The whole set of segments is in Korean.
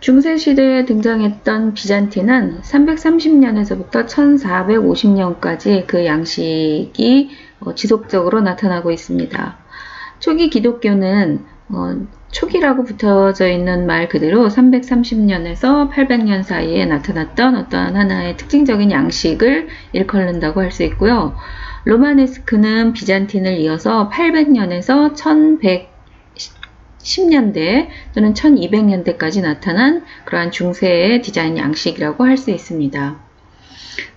중세 시대에 등장했던 비잔틴은 330년에서부터 1450년까지 그 양식이 지속적으로 나타나고 있습니다. 초기 기독교는 초기라고 붙어져 있는 말 그대로 330년에서 800년 사이에 나타났던 어떠한 하나의 특징적인 양식을 일컬는다고 할 수 있고요. 로마네스크는 비잔틴을 이어서 800년에서 1110년대 또는 1200년대까지 나타난 그러한 중세의 디자인 양식이라고 할 수 있습니다.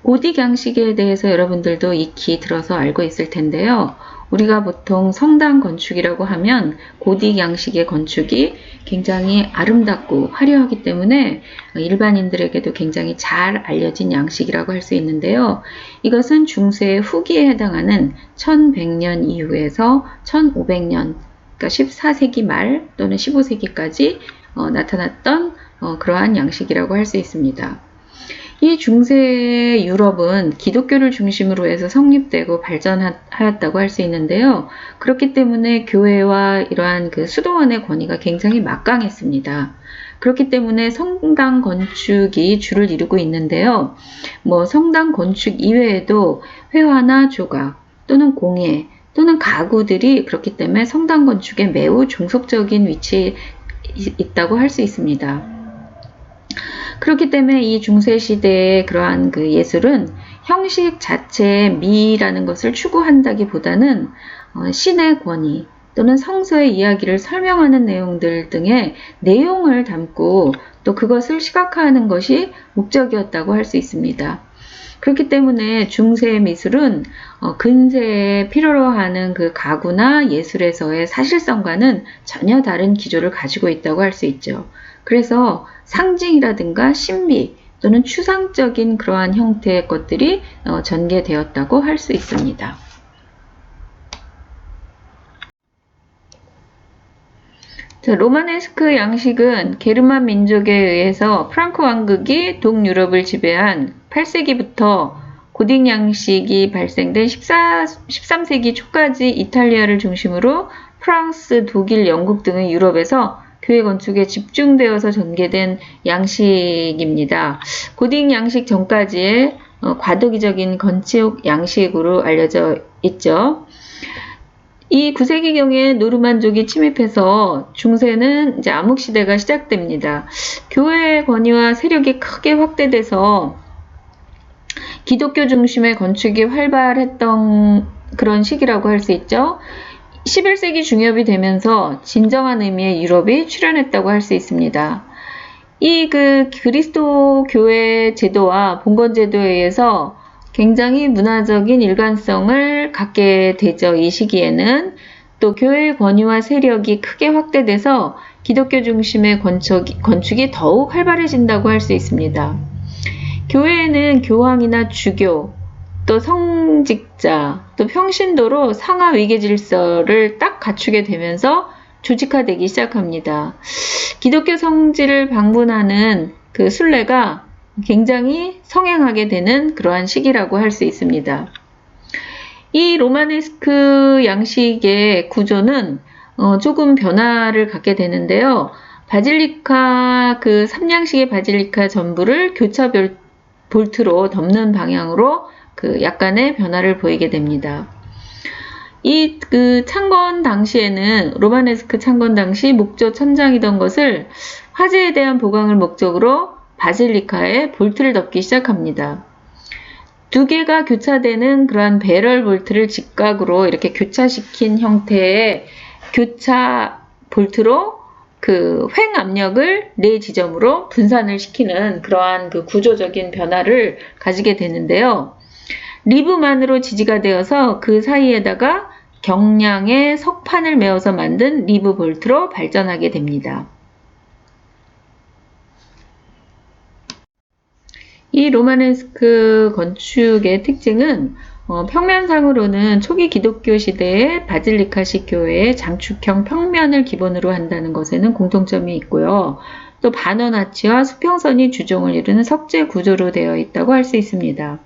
고딕 양식에 대해서 여러분들도 익히 들어서 알고 있을 텐데요. 우리가 보통 성당 건축이라고 하면 고딕 양식의 건축이 굉장히 아름답고 화려하기 때문에 일반인들에게도 굉장히 잘 알려진 양식이라고 할 수 있는데요. 이것은 중세 후기에 해당하는 1100년 이후에서 1500년, 그러니까 14세기 말 또는 15세기까지 나타났던 그러한 양식이라고 할 수 있습니다. 이 중세 유럽은 기독교를 중심으로 해서 성립되고 발전하였다고 할 수 있는데요. 그렇기 때문에 교회와 이러한 그 수도원의 권위가 굉장히 막강했습니다. 그렇기 때문에 성당 건축이 주를 이루고 있는데요. 성당 건축 이외에도 회화나 조각 또는 공예 또는 가구들이 그렇기 때문에 성당 건축에 매우 종속적인 위치에 있다고 할 수 있습니다. 그렇기 때문에 이 중세시대의 그러한 그 예술은 형식 자체의 미라는 것을 추구한다기보다는 신의 권위 또는 성서의 이야기를 설명하는 내용들 등의 내용을 담고 또 그것을 시각화하는 것이 목적이었다고 할 수 있습니다. 그렇기 때문에 중세의 미술은 근세에 필요로 하는 그 가구나 예술에서의 사실성과는 전혀 다른 기조를 가지고 있다고 할 수 있죠. 그래서 상징이라든가 신비 또는 추상적인 그러한 형태의 것들이 전개되었다고 할 수 있습니다. 로마네스크 양식은 게르만 민족에 의해서 프랑크 왕국이 동유럽을 지배한 8세기부터 고딕 양식이 발생된 13세기 초까지 이탈리아를 중심으로 프랑스, 독일, 영국 등의 유럽에서 교회 건축에 집중되어서 전개된 양식입니다. 고딕 양식 전까지의 과도기적인 건축 양식으로 알려져 있죠. 이 9세기경에 노르만족이 침입해서 중세는 이제 암흑시대가 시작됩니다. 교회의 권위와 세력이 크게 확대돼서 기독교 중심의 건축이 활발했던 그런 시기라고 할 수 있죠. 11세기 중엽이 되면서 진정한 의미의 유럽이 출현했다고 할 수 있습니다. 이 그리스도 교회 제도와 봉건 제도에 의해서 굉장히 문화적인 일관성을 갖게 되죠. 이 시기에는 또 교회의 권위와 세력이 크게 확대돼서 기독교 중심의 건축이 더욱 활발해진다고 할 수 있습니다. 교회에는 교황이나 주교, 또 성직자, 또 평신도로 상하 위계 질서를 딱 갖추게 되면서 조직화되기 시작합니다. 기독교 성지를 방문하는 그 순례가 굉장히 성행하게 되는 그러한 시기라고 할 수 있습니다. 이 로마네스크 양식의 구조는 조금 변화를 갖게 되는데요. 바질리카 그 3양식의 바질리카 전부를 교차 볼트로 덮는 방향으로 그 약간의 변화를 보이게 됩니다. 이 창건 당시에는 로마네스크 창건 당시 목조 천장이던 것을 화재에 대한 보강을 목적으로 바질리카에 볼트를 덮기 시작합니다. 두 개가 교차되는 그러한 배럴 볼트를 직각으로 이렇게 교차시킨 형태의 교차 볼트로 그 횡 압력을 네 지점으로 분산을 시키는 그러한 그 구조적인 변화를 가지게 되는데요. 리브만으로 지지가 되어서 그 사이에다가 경량의 석판을 메어서 만든 리브 볼트로 발전하게 됩니다. 이 로마네스크 건축의 특징은 평면상으로는 초기 기독교 시대의 바질리카식 교회의 장축형 평면을 기본으로 한다는 것에는 공통점이 있고요. 또 반원아치와 수평선이 주종을 이루는 석재 구조로 되어 있다고 할 수 있습니다.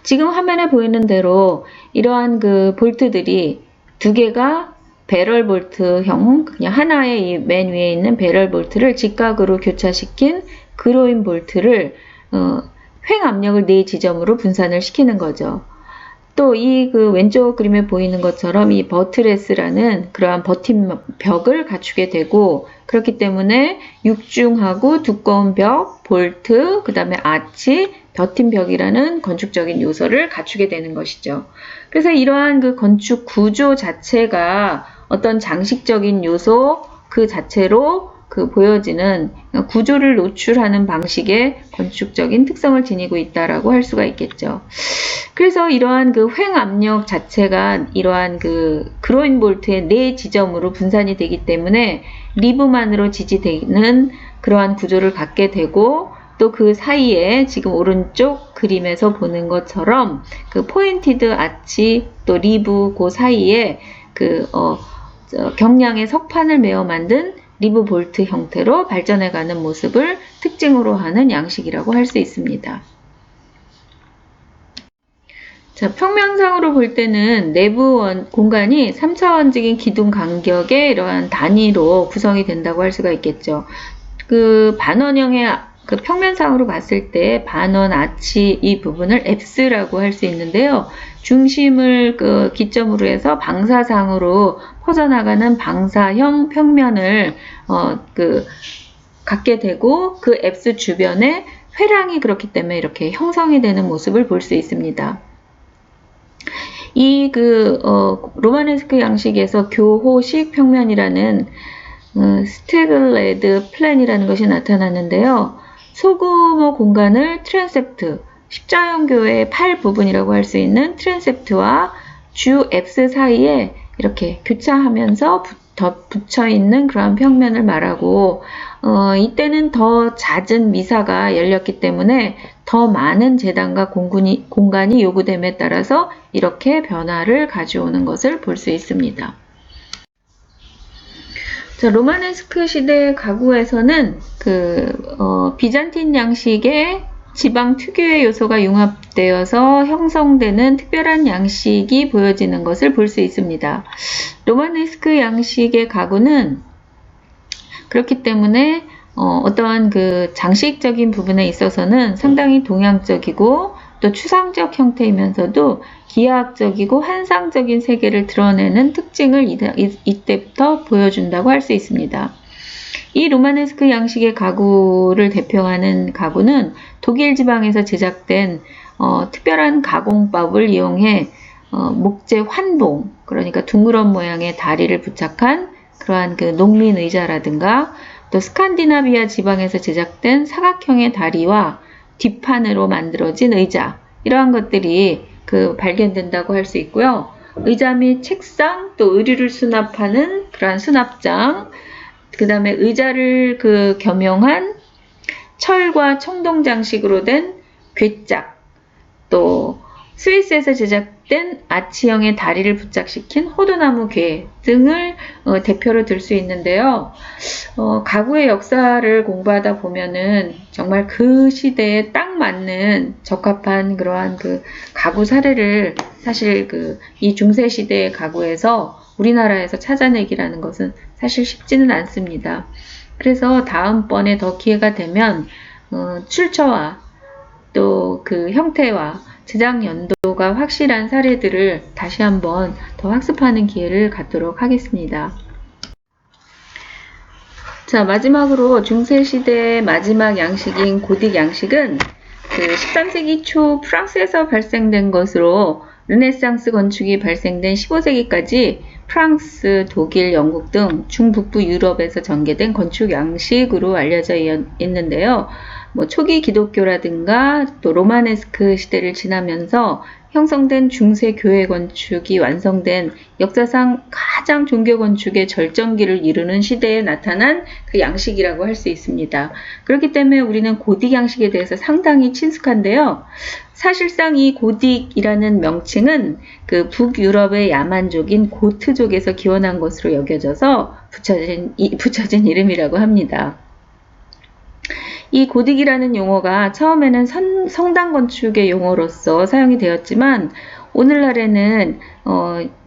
지금 화면에 보이는 대로 이러한 그 볼트들이 두 개가 배럴 볼트형, 그냥 하나의 이 맨 위에 있는 배럴 볼트를 직각으로 교차시킨 그로인 볼트를 횡 압력을 4지점으로 분산을 시키는 거죠. 또 이 그 왼쪽 그림에 보이는 것처럼 이 버트레스라는 그러한 버팀벽을 갖추게 되고, 그렇기 때문에 육중하고 두꺼운 벽, 볼트, 그 다음에 아치, 버팀벽이라는 건축적인 요소를 갖추게 되는 것이죠. 그래서 이러한 그 건축 구조 자체가 어떤 장식적인 요소 그 자체로 그 보여지는 구조를 노출하는 방식의 건축적인 특성을 지니고 있다라고 할 수가 있겠죠. 그래서 이러한 그 횡 압력 자체가 이러한 그 그로인 볼트의 4지점으로 분산이 되기 때문에 리브만으로 지지되는 그러한 구조를 갖게 되고, 또 그 사이에 지금 오른쪽 그림에서 보는 것처럼 그 포인티드 아치 또 리브 그 사이에 그 경량의 석판을 메어 만든 리브 볼트 형태로 발전해가는 모습을 특징으로 하는 양식이라고 할 수 있습니다. 자, 평면상으로 볼 때는 내부 공간이 3차원적인 기둥 간격의 이러한 단위로 구성이 된다고 할 수가 있겠죠. 그 반원형의 그 평면상으로 봤을 때 반원 아치 이 부분을 앱스라고 할 수 있는데요. 중심을 그 기점으로 해서 방사상으로 퍼져나가는 방사형 평면을 갖게 되고, 그 앱스 주변에 회랑이 그렇기 때문에 이렇게 형성이 되는 모습을 볼 수 있습니다. 이 로마네스크 양식에서 교호식 평면이라는 스테글레드 플랜이라는 것이 나타났는데요. 소규모 공간을 트랜셉트, 십자형교의 팔 부분이라고 할 수 있는 트랜셉트와 주 앱스 사이에 이렇게 교차하면서 붙여 있는 그러한 평면을 말하고, 이때는 더 잦은 미사가 열렸기 때문에 더 많은 재단과 공간이 요구됨에 따라서 이렇게 변화를 가져오는 것을 볼 수 있습니다. 자, 로마네스크 시대 가구에서는 비잔틴 양식의 지방 특유의 요소가 융합되어서 형성되는 특별한 양식이 보여지는 것을 볼 수 있습니다. 로마네스크 양식의 가구는 그렇기 때문에 어떠한 그 장식적인 부분에 있어서는 상당히 동양적이고 또 추상적 형태이면서도 기하학적이고 환상적인 세계를 드러내는 특징을 이때부터 보여준다고 할 수 있습니다. 이 로마네스크 양식의 가구를 대표하는 가구는 독일 지방에서 제작된 특별한 가공법을 이용해 목재 환봉, 그러니까 둥그런 모양의 다리를 부착한 그러한 그 농민 의자라든가, 또 스칸디나비아 지방에서 제작된 사각형의 다리와 뒷판으로 만들어진 의자, 이러한 것들이 발견된다고 할 수 있고요. 의자 및 책상, 또 의류를 수납하는 그러한 수납장, 그 다음에 의자를 겸용한 철과 청동 장식으로 된 궤짝, 또 스위스에서 제작된 아치형의 다리를 부착시킨 호두나무 궤 등을 대표로 들 수 있는데요. 가구의 역사를 공부하다 보면은 정말 그 시대에 딱 맞는 적합한 그러한 가구 사례를 사실 이 중세 시대의 가구에서 우리나라에서 찾아내기라는 것은 사실 쉽지는 않습니다. 그래서 다음번에 더 기회가 되면 출처와 또 그 형태와 제작 연도가 확실한 사례들을 다시 한번 더 학습하는 기회를 갖도록 하겠습니다. 자, 마지막으로 중세시대의 마지막 양식인 고딕 양식은 13세기 초 프랑스에서 발생된 것으로 르네상스 건축이 발생된 15세기까지 프랑스, 독일, 영국 등 중북부 유럽에서 전개된 건축 양식으로 알려져 있는데요. 초기 기독교라든가 또 로마네스크 시대를 지나면서 형성된 중세 교회 건축이 완성된 역사상 가장 종교 건축의 절정기를 이루는 시대에 나타난 그 양식이라고 할 수 있습니다. 그렇기 때문에 우리는 고딕 양식에 대해서 상당히 친숙한데요. 사실상 이 고딕이라는 명칭은 북유럽의 야만족인 고트족에서 기원한 것으로 여겨져서 붙여진 이름이라고 합니다. 이 고딕이라는 용어가 처음에는 성당 건축의 용어로서 사용이 되었지만 오늘날에는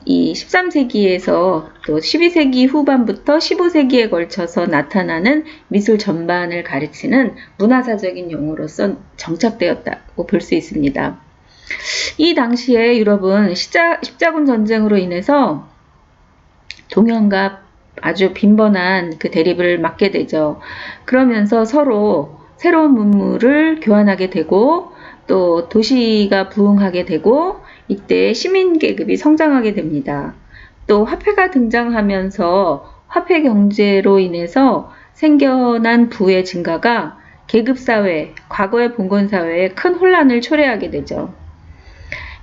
이 13세기에서 또 12세기 후반부터 15세기에 걸쳐서 나타나는 미술 전반을 가르치는 문화사적인 용어로서 정착되었다고 볼 수 있습니다. 이 당시에 유럽은 십자군 전쟁으로 인해서 동양과 아주 빈번한 그 대립을 맞게 되죠. 그러면서 서로 새로운 문물을 교환하게 되고 또 도시가 부흥하게 되고 이때 시민 계급이 성장하게 됩니다. 또 화폐가 등장하면서 화폐 경제로 인해서 생겨난 부의 증가가 계급사회, 과거의 봉건사회에 큰 혼란을 초래하게 되죠.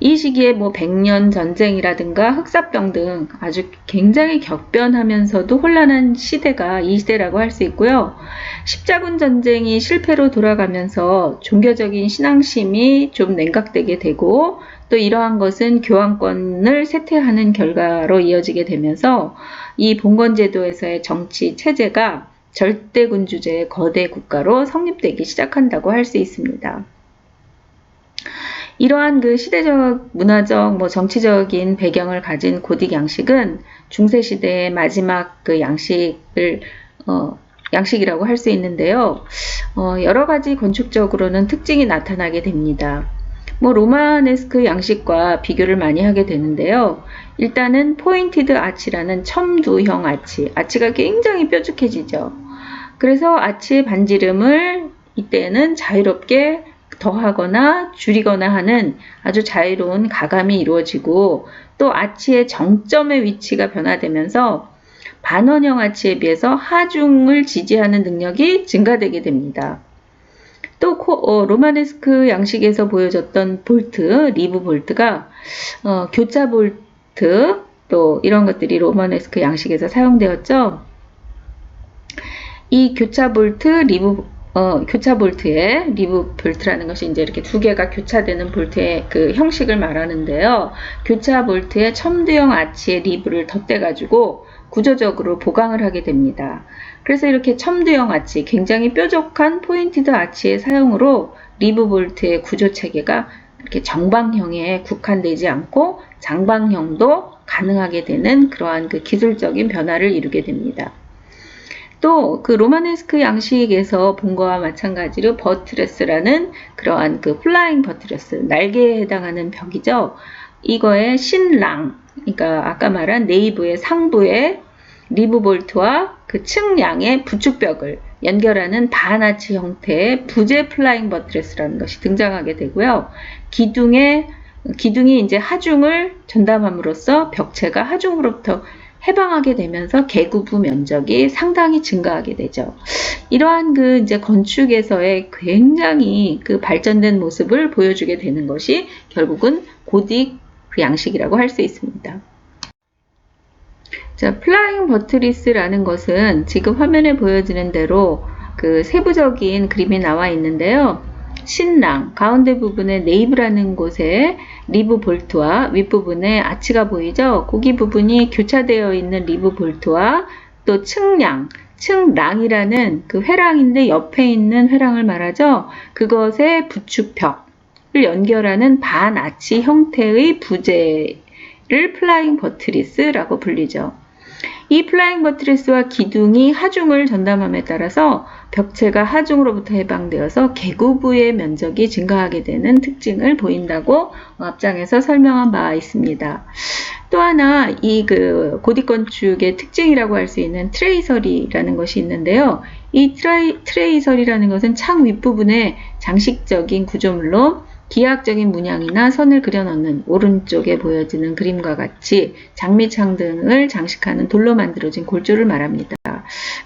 이 시기에 뭐 백년 전쟁이라든가 흑사병 등 아주 굉장히 격변하면서도 혼란한 시대가 이 시대라고 할 수 있고요. 십자군 전쟁이 실패로 돌아가면서 종교적인 신앙심이 좀 냉각되게 되고 또 이러한 것은 교황권을 쇠퇴하는 결과로 이어지게 되면서 이 봉건제도에서의 정치 체제가 절대군주제의 거대 국가로 성립되기 시작한다고 할 수 있습니다. 이러한 그 시대적, 문화적, 정치적인 배경을 가진 고딕 양식은 중세시대의 마지막 그 양식이라고 할 수 있는데요. 여러 가지 건축적으로는 특징이 나타나게 됩니다. 로마네스크 양식과 비교를 많이 하게 되는데요. 일단은 포인티드 아치라는 첨두형 아치가 굉장히 뾰족해지죠. 그래서 아치의 반지름을 이때는 자유롭게 더하거나 줄이거나 하는 아주 자유로운 가감이 이루어지고 또 아치의 정점의 위치가 변화되면서 반원형 아치에 비해서 하중을 지지하는 능력이 증가되게 됩니다. 또 로마네스크 양식에서 보여줬던 볼트, 리브 볼트가 교차 볼트 또 이런 것들이 로마네스크 양식에서 사용되었죠. 이 교차 볼트, 교차 볼트의 리브 볼트라는 것이 이제 이렇게 두 개가 교차되는 볼트의 그 형식을 말하는데요. 교차 볼트의 첨두형 아치의 리브를 덧대가지고 구조적으로 보강을 하게 됩니다. 그래서 이렇게 첨두형 아치, 굉장히 뾰족한 포인티드 아치의 사용으로 리브 볼트의 구조 체계가 이렇게 정방형에 국한되지 않고 장방형도 가능하게 되는 그러한 그 기술적인 변화를 이루게 됩니다. 또 그 로마네스크 양식에서 본 거와 마찬가지로 버트레스라는 그러한 그 플라잉 버트레스, 날개에 해당하는 벽이죠. 이거의 신랑, 그러니까 아까 말한 네이브의 상부의 리브 볼트와 그 층량의 부축벽을 연결하는 반아치 형태의 부재 플라잉 버트레스라는 것이 등장하게 되고요. 기둥이 이제 하중을 전담함으로써 벽체가 하중으로부터 해방하게 되면서 계구부 면적이 상당히 증가하게 되죠. 이러한 그 이제 건축에서의 굉장히 그 발전된 모습을 보여주게 되는 것이 결국은 고딕 그 양식이라고 할 수 있습니다. 자, 플라잉 버트리스라는 것은 지금 화면에 보여지는 대로 그 세부적인 그림이 나와 있는데요. 신랑, 가운데 부분에 네이브라는 곳에 리브 볼트와 윗부분에 아치가 보이죠? 거기 부분이 교차되어 있는 리브 볼트와 또 층랑이라는 그 회랑인데 옆에 있는 회랑을 말하죠? 그것의 부축벽을 연결하는 반아치 형태의 부재를 플라잉 버트리스라고 불리죠. 이 플라잉 버트리스와 기둥이 하중을 전담함에 따라서 벽체가 하중으로부터 해방되어서 계구부의 면적이 증가하게 되는 특징을 보인다고 앞장에서 설명한 바 있습니다. 또 하나 이 그 고딕 건축의 특징이라고 할 수 있는 트레이서리라는 것이 있는데요. 이 트레이서리라는 것은 창 윗부분에 장식적인 구조물로 기하학적인 문양이나 선을 그려넣는 오른쪽에 보여지는 그림과 같이 장미창 등을 장식하는 돌로 만들어진 골조를 말합니다.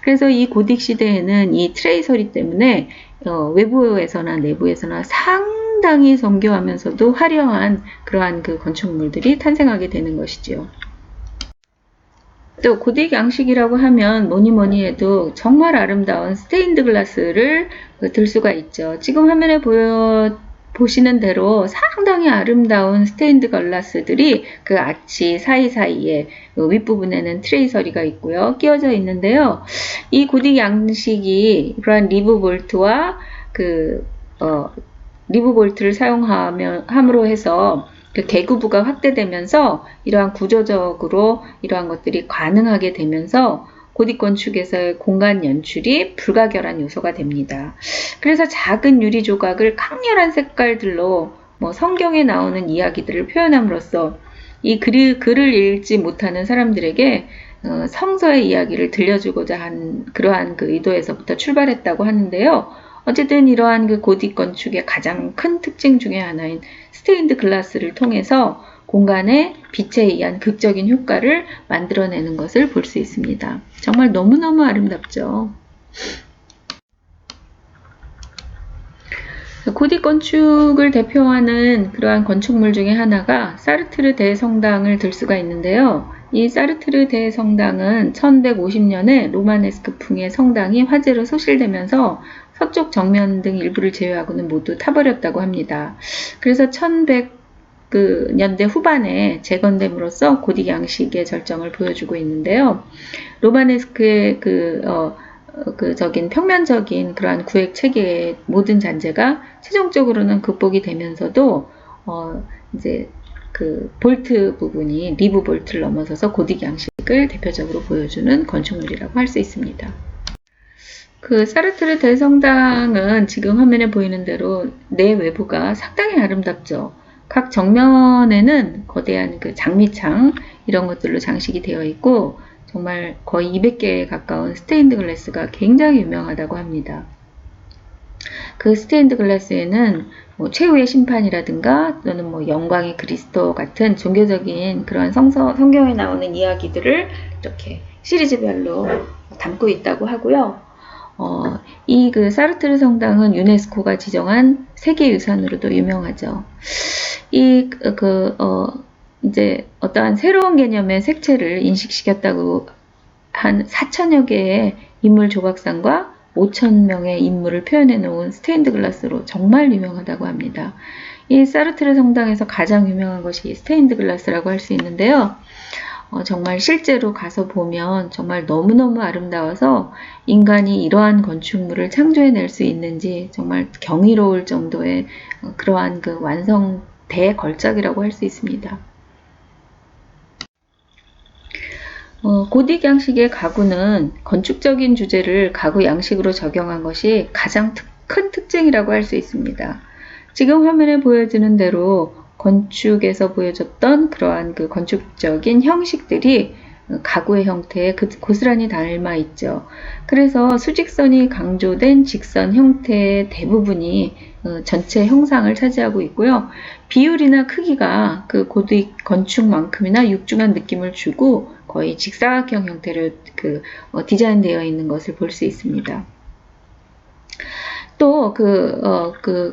그래서 이 고딕 시대에는 이 트레이서리 때문에 외부에서나 내부에서나 상당히 정교하면서도 화려한 그러한 그 건축물들이 탄생하게 되는 것이지요. 또 고딕 양식이라고 하면 뭐니 해도 정말 아름다운 스테인드 글라스를 들 수가 있죠. 지금 화면에 보시는 대로 상당히 아름다운 스테인드 글라스들이 그 아치 사이사이에 윗부분에는 트레이서리가 있고요. 끼워져 있는데요. 이 고딕 양식이 그러한 리브 볼트와 리브 볼트를 사용함으로 해서 그 계구부가 확대되면서 이러한 구조적으로 이러한 것들이 가능하게 되면서 고딕 건축에서의 공간 연출이 불가결한 요소가 됩니다. 그래서 작은 유리 조각을 강렬한 색깔들로 뭐 성경에 나오는 이야기들을 표현함으로써 이 글을 읽지 못하는 사람들에게 성서의 이야기를 들려주고자 한 그러한 그 의도에서부터 출발했다고 하는데요. 어쨌든 이러한 그 고딕 건축의 가장 큰 특징 중에 하나인 스테인드 글라스를 통해서 공간에 빛에 의한 극적인 효과를 만들어내는 것을 볼 수 있습니다. 정말 너무너무 아름답죠. 고딕 건축을 대표하는 그러한 건축물 중에 하나가 사르트르 대성당을 들 수가 있는데요. 이 사르트르 대성당은 1150년에 로마네스크풍의 성당이 화재로 소실되면서 서쪽 정면 등 일부를 제외하고는 모두 타버렸다고 합니다. 그래서 1100년대 후반에 재건됨으로써 고딕 양식의 절정을 보여주고 있는데요. 로마네스크의 평면적인 그러한 구획 체계의 모든 잔재가 최종적으로는 극복이 되면서도 이제 그 볼트 부분이 리브 볼트를 넘어서서 고딕 양식을 대표적으로 보여주는 건축물이라고 할 수 있습니다. 그 사르트르 대성당은 지금 화면에 보이는 대로 내외부가 상당히 아름답죠. 각 정면에는 거대한 그 장미창 이런 것들로 장식이 되어 있고 정말 거의 200개에 가까운 스테인드 글라스가 굉장히 유명하다고 합니다. 그 스테인드 글라스에는 뭐 최후의 심판이라든가 또는 뭐 영광의 그리스도 같은 종교적인 그런 성경에 나오는 이야기들을 이렇게 시리즈별로 담고 있다고 하고요. 이 그 사르트르 성당은 유네스코가 지정한 세계유산으로도 유명하죠. 이제 어떠한 새로운 개념의 색채를 인식시켰다고 한 4천여 개의 인물 조각상과 5,000명의 인물을 표현해 놓은 스테인드 글라스로 정말 유명하다고 합니다. 이 사르트르 성당에서 가장 유명한 것이 스테인드 글라스라고 할 수 있는데요. 정말 실제로 가서 보면 정말 너무너무 아름다워서 인간이 이러한 건축물을 창조해낼 수 있는지 정말 경이로울 정도의 그러한 그 완성 대걸작이라고 할 수 있습니다. 고딕 양식의 가구는 건축적인 주제를 가구 양식으로 적용한 것이 가장 큰 특징이라고 할 수 있습니다. 지금 화면에 보여지는 대로 건축에서 보여줬던 그러한 그 건축적인 형식들이 가구의 형태에 고스란히 닮아 있죠. 그래서 수직선이 강조된 직선 형태의 대부분이 전체 형상을 차지하고 있고요. 비율이나 크기가 그 고딕 건축만큼이나 육중한 느낌을 주고 거의 직사각형 형태로 디자인되어 있는 것을 볼 수 있습니다. 또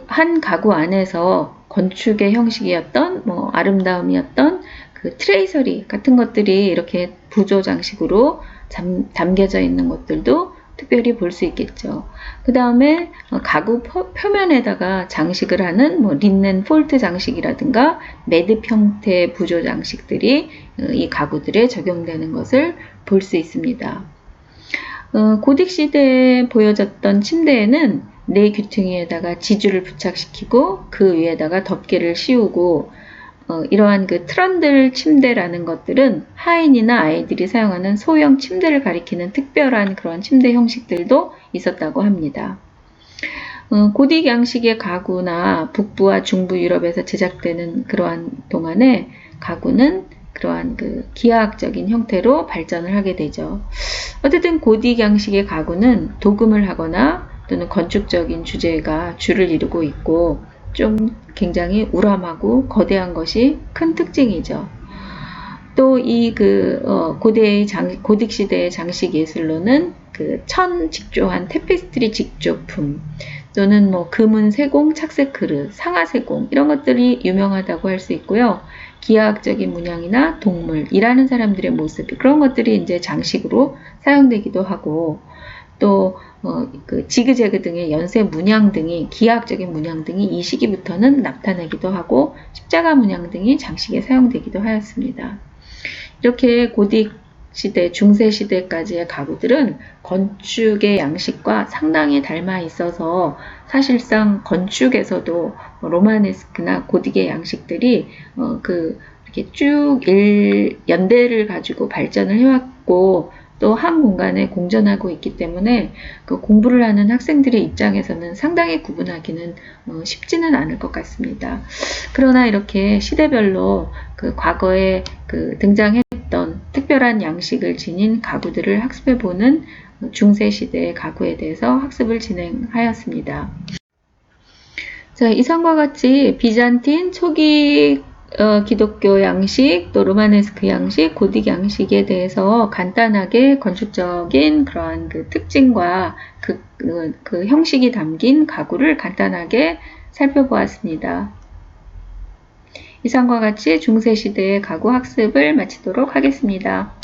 한 가구 안에서 건축의 형식이었던 뭐 아름다움이었던 그 트레이서리 같은 것들이 이렇게 부조 장식으로 담겨져 있는 것들도 특별히 볼 수 있겠죠. 그 다음에 가구 표면에다가 장식을 하는 뭐 린넨 폴트 장식이라든가 매듭 형태의 부조 장식들이 이 가구들에 적용되는 것을 볼 수 있습니다. 고딕 시대에 보여졌던 침대에는 네 귀퉁이에다가 지주를 부착시키고 그 위에다가 덮개를 씌우고 이러한 그 트런들 침대라는 것들은 하인이나 아이들이 사용하는 소형 침대를 가리키는 특별한 그런 침대 형식들도 있었다고 합니다. 고딕 양식의 가구나 북부와 중부 유럽에서 제작되는 그러한 동안에 가구는 그러한 그 기하학적인 형태로 발전을 하게 되죠. 어쨌든 고딕 양식의 가구는 도금을 하거나 또는 건축적인 주제가 주를 이루고 있고 좀 굉장히 우람하고 거대한 것이 큰 특징이죠. 또 이 고딕 시대의 장식 예술로는 그 천 직조한 테피스트리 직조품 또는 뭐 금은 세공, 착색 그릇, 상아 세공 이런 것들이 유명하다고 할 수 있고요. 기하학적인 문양이나 동물, 일하는 사람들의 모습 그런 것들이 이제 장식으로 사용되기도 하고 또 그 지그재그 등의 연쇄 문양 등이 기하학적인 문양 등이 이 시기부터는 나타나기도 하고 십자가 문양 등이 장식에 사용되기도 하였습니다. 이렇게 고딕 시대, 중세 시대까지의 가구들은 건축의 양식과 상당히 닮아 있어서 사실상 건축에서도 로마네스크나 고딕의 양식들이 이렇게 쭉 연대를 가지고 발전을 해왔고 또 한 공간에 공존하고 있기 때문에 그 공부를 하는 학생들의 입장에서는 상당히 구분하기는 쉽지는 않을 것 같습니다. 그러나 이렇게 시대별로 그 과거에 등장했던 특별한 양식을 지닌 가구들을 학습해보는 중세시대의 가구에 대해서 학습을 진행하였습니다. 자, 이상과 같이 비잔틴 초기 기독교 양식, 또 로마네스크 양식, 고딕 양식에 대해서 간단하게 건축적인 그러한 특징과 그 형식이 담긴 가구를 간단하게 살펴보았습니다. 이상과 같이 중세시대의 가구 학습을 마치도록 하겠습니다.